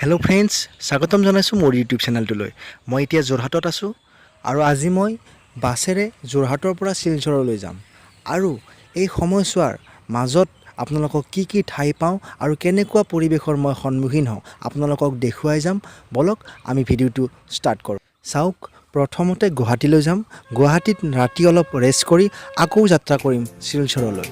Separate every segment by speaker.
Speaker 1: Hello' friends, স্বাগতম জনাইছোঁ মোৰ ইউটিউব চেনেলটোলৈ। মই এতিয়া যোৰহাটত আছোঁ আৰু আজি মই বাছেৰে যোৰহাটৰ পৰা শিলচৰলৈ যাম আৰু এই সময়ছোৱাৰ মাজত আপোনালোকক কি কি ঠাই পাওঁ আৰু কেনেকুৱা পৰিৱেশৰ মই সন্মুখীন হওঁ আপোনালোকক দেখুৱাই যাম। বলক আমি ভিডিঅ'টো ষ্টাৰ্ট কৰোঁ। চাওক, প্ৰথমতে গুৱাহাটীলৈ যাম। গুৱাহাটীত ৰাতি অলপ ৰেষ্ট কৰি আকৌ যাত্ৰা কৰিম শিলচৰলৈ।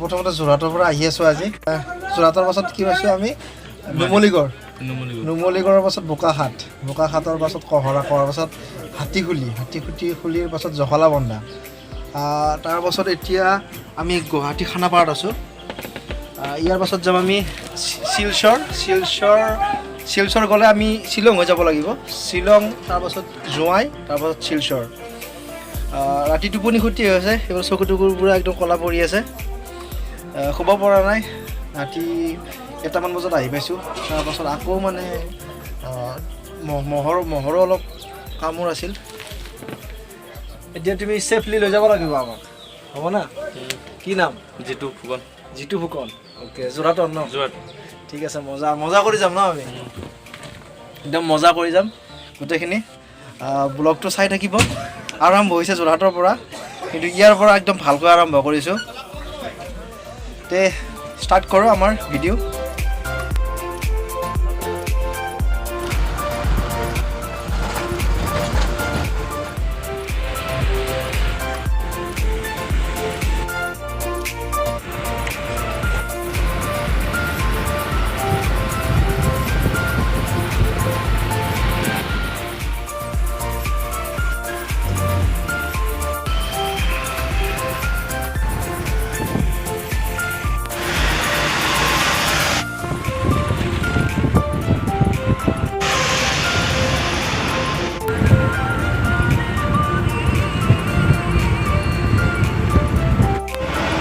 Speaker 1: প্ৰথমতে যোৰহাটৰ পৰা আহি আছোঁ আজি। যোৰহাটৰ পাছত কি পাইছোঁ আমি? নুমলীগড়ৰ পাছত বোকাখাতৰ পাছত কহৰা, কহৰাৰ পাছত হাতীখুলিৰ পাছত জখলাবন্ধা। তাৰ পাছত এতিয়া আমি গুৱাহাটী খানাপাৰাত আছোঁ। ইয়াৰ পাছত যাম আমি শিলচৰ গ'লে আমি শ্বিলং হৈ যাব লাগিব। শ্বিলং, তাৰপাছত জোৱাই, তাৰপাছত শিলচৰ। ৰাতি টোপনি ক্ষতি হৈ আছে, এইবাৰ চকু টকুৰ পূৰা একদম ক'লা পৰি আছে, শুব পৰা নাই। ৰাতি 1টামান বজাত আহি পাইছোঁ। তাৰপাছত আকৌ মানে মহৰো অলপ কামোৰ আছিল। এতিয়া তুমি ছেফলি লৈ যাব লাগিব আমাক, হ'ব না? কি নাম? জিতু ফুকন। অ'কে, যোৰহাটৰ ন? যোৰহাট। ঠিক আছে, মজা কৰি যাম ন আমি? একদম মজা কৰি যাম গোটেইখিনি। ব্লগটো চাই থাকিব। আৰম্ভ হৈছে যোৰহাটৰ পৰা, কিন্তু ইয়াৰ পৰা একদম ভালকৈ আৰম্ভ কৰিছোঁ। তে ষ্টাৰ্ট কৰোঁ আমাৰ ভিডিঅ'।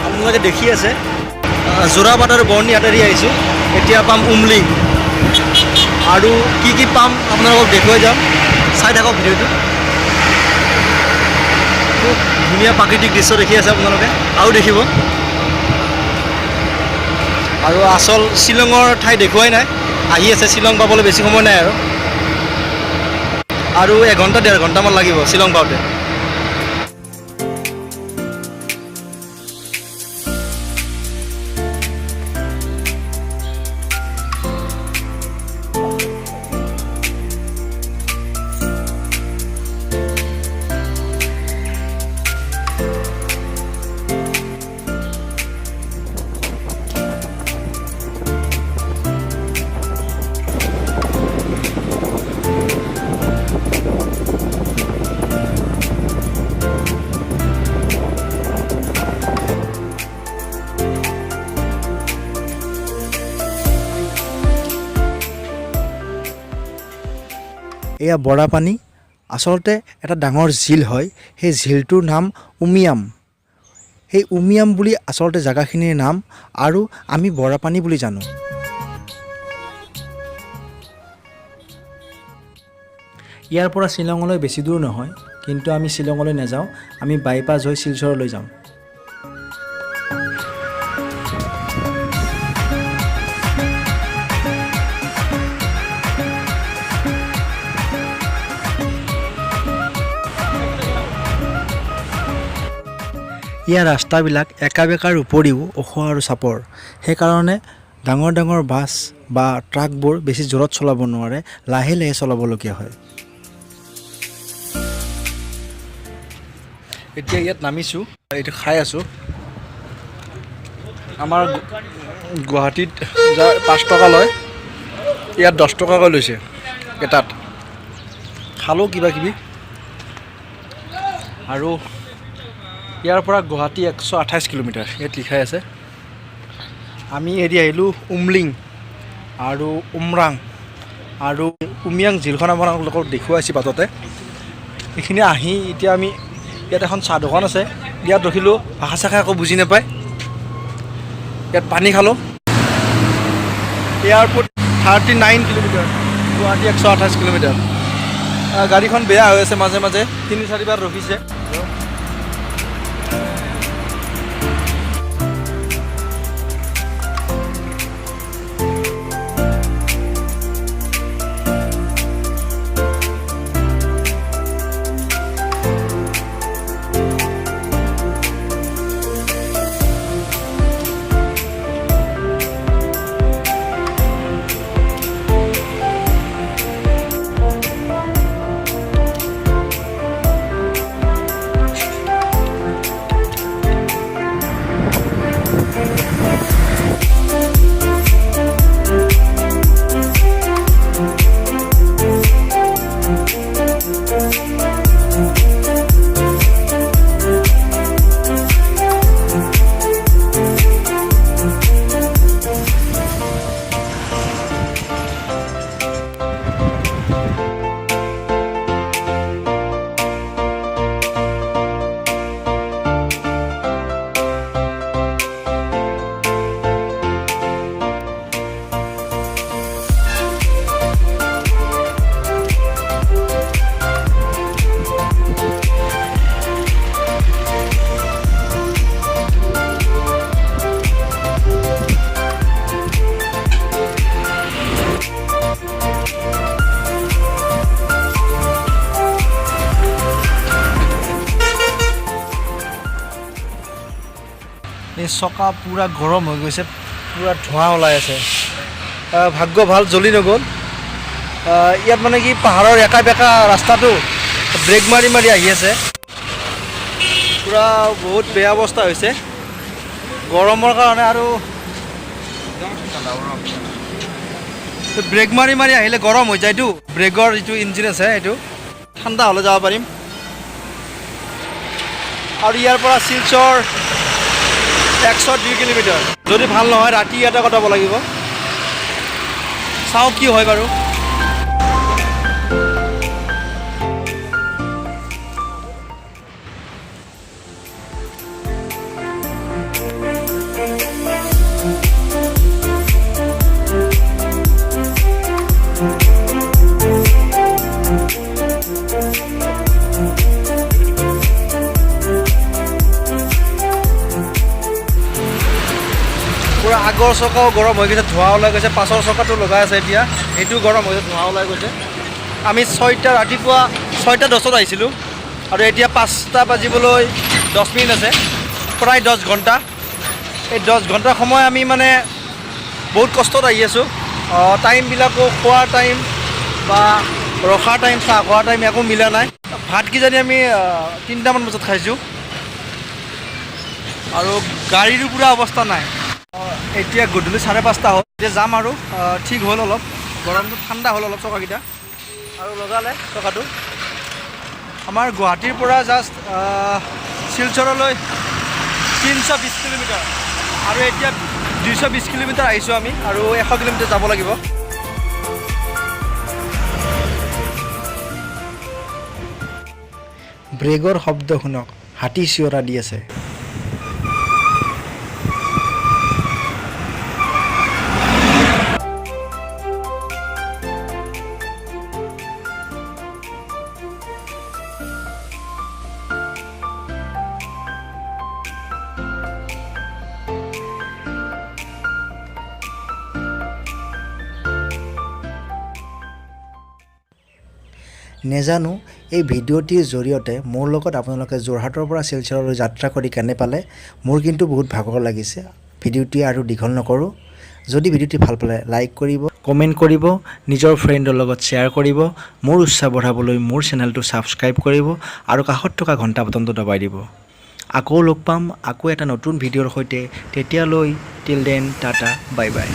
Speaker 1: আপোনালোকে দেখি আছে যোৰাবাট আৰু বৰ্ণিহাট এৰি আহিছোঁ। এতিয়া পাম উমলিং, আৰু কি কি পাম আপোনালোকক দেখুৱাই যাম। চাই থাকক ভিডিঅ'টো। খুব ধুনীয়া প্ৰাকৃতিক দৃশ্য দেখি আছে আপোনালোকে, আৰু দেখিব। আৰু আচল শ্বিলঙৰ ঠাই দেখুৱাই নাই, আহি আছে। শ্বিলং পাবলৈ বেছি সময় নাই আৰু 1-1.5 ঘণ্টামান লাগিব শ্বিলং পাওঁতে। এয়া বৰাপানী, আচলতে এটা ডাঙৰ ঝিল হয়। সেই ঝিলটোৰ নাম উমিয়াম। সেই উমিয়াম বুলি আচলতে জেগাখিনিৰ নাম, আৰু আমি বৰাপানী বুলি জানো। ইয়াৰ পৰা শ্বিলঙলৈ বেছি দূৰ নহয়, কিন্তু আমি শ্বিলঙলৈ নাযাওঁ। আমি বাইপাছ হৈ শিলচৰলৈ যাম। ইয়াৰ ৰাস্তাবিলাক একা বেকাৰ উপৰিও ওখ আৰু চাপৰ। সেইকাৰণে ডাঙৰ ডাঙৰ বাছ বা ট্ৰাকবোৰ বেছি জোৰত চলাব নোৱাৰে, লাহে লাহে চলাবলগীয়া হয়। এতিয়া ইয়াত নামিছোঁ, এইটো খাই আছোঁ। আমাৰ গুৱাহাটীত 5 টকা লয়, ইয়াত 10 টকাকৈ লৈছে এটাত। খালোঁ কিবা কিবি। আৰু ইয়াৰ পৰা গুৱাহাটী 128 কিলোমিটাৰ ইয়াত লিখাই আছে। আমি এৰি আহিলোঁ উমলিং আৰু উমৰাং আৰু উমিয়াং ঝিলখন আপোনালোকক দেখুৱাইছোঁ বাটতে। এইখিনি আহি এতিয়া আমি ইয়াত এখন চাহ দোকান আছে, ইয়াত ৰখিলোঁ। ভাষা চাষা একো বুজি নাপায়। ইয়াত পানী খালোঁ। Airport 39 kilometre, Guwahati 128 kilometre. গাড়ীখন বেয়া হৈ আছে, মাজে মাজে 3-4 বাৰ ৰখিছে। এই চকা পূৰা গৰম হৈ গৈছে, পূৰা ধোঁৱা ওলাই আছে। ভাগ্য ভাল জ্বলি নগ'ল। ইয়াত মানে কি পাহাৰৰ একা বেকা ৰাস্তাটো ব্ৰেক মাৰি মাৰি আহি আছে। পূৰা বহুত বেয়া অৱস্থা হৈছে গৰমৰ কাৰণে। আৰু ব্ৰেক মাৰি মাৰি আহিলে গৰম হৈ যায়তো। ব্ৰেকৰ যিটো ইঞ্জিন আছে সেইটো ঠাণ্ডা হ'লে যাব পাৰিম। আৰু ইয়াৰ পৰা শিলচৰ 102 কিলোমিটাৰ। যদি ভাল নহয় ৰাতি ইয়াতে কটাব লাগিব। চাওঁ কি হয় বাৰু। পূৰা আগৰ চকাও গৰম হৈ গৈছে, ধোঁৱা ওলাই গৈছে। পাছৰ চকাটো লগাই আছে এতিয়া, সেইটো গৰম হৈছে, ধোঁৱা ওলাই গৈছে। আমি ৰাতিপুৱা 6:10 আহিছিলোঁ আৰু এতিয়া 5টা বাজিবলৈ 10 মিনিট আছে, প্ৰায় 10 ঘণ্টা। এই 10 ঘণ্টা সময় আমি মানে বহুত কষ্টত আহি আছোঁ। টাইমবিলাকো খোৱাৰ টাইম বা ৰখাৰ টাইম, চাহ খোৱাৰ টাইম একো মিলা নাই। ভাত কিজানি আমি 3টামান বজাত খাইছোঁ আৰু গাড়ীৰো পূৰা অৱস্থা নাই। এতিয়া গধূলি 5:30 হ'ল। এতিয়া যাম আৰু ঠিক হ'ল অলপ, গৰমটো ঠাণ্ডা হ'ল অলপ চকাকেইটা আৰু লগালে চকাটো। আমাৰ গুৱাহাটীৰ পৰা জাষ্ট শিলচৰলৈ 320 কিলোমিটাৰ আৰু এতিয়া 220 কিলোমিটাৰ আহিছোঁ আমি, আৰু 100 কিলোমিটাৰ যাব লাগিব। ব্ৰেকৰ শব্দ শুনক, হাতী চিঞৰা দি আছে। নেজানো এই ভিডিঅ'টিৰ জৰিয়তে মোৰ লগত আপোনালোকে যোৰহাটৰ পৰা শিলচৰলৈ যাত্ৰা কৰি কেনে পালে। মোৰ কিন্তু বহুত ভাগৰ লাগিছে। ভিডিঅ'টি আৰু দীঘল নকৰোঁ। যদি ভিডিঅ'টি ভাল পালে লাইক কৰিব, কমেণ্ট কৰিব, নিজৰ ফ্ৰেণ্ডৰ লগত শ্বেয়াৰ কৰিব, মোৰ উৎসাহ বঢ়াবলৈ মোৰ চেনেলটো ছাবস্ক্ৰাইব কৰিব আৰু কাষত থকা ঘণ্টা বটনটো দবাই দিব। আকৌ লগ পাম আকৌ এটা নতুন ভিডিঅ'ৰ সৈতে। তেতিয়ালৈ till then tata bye bye.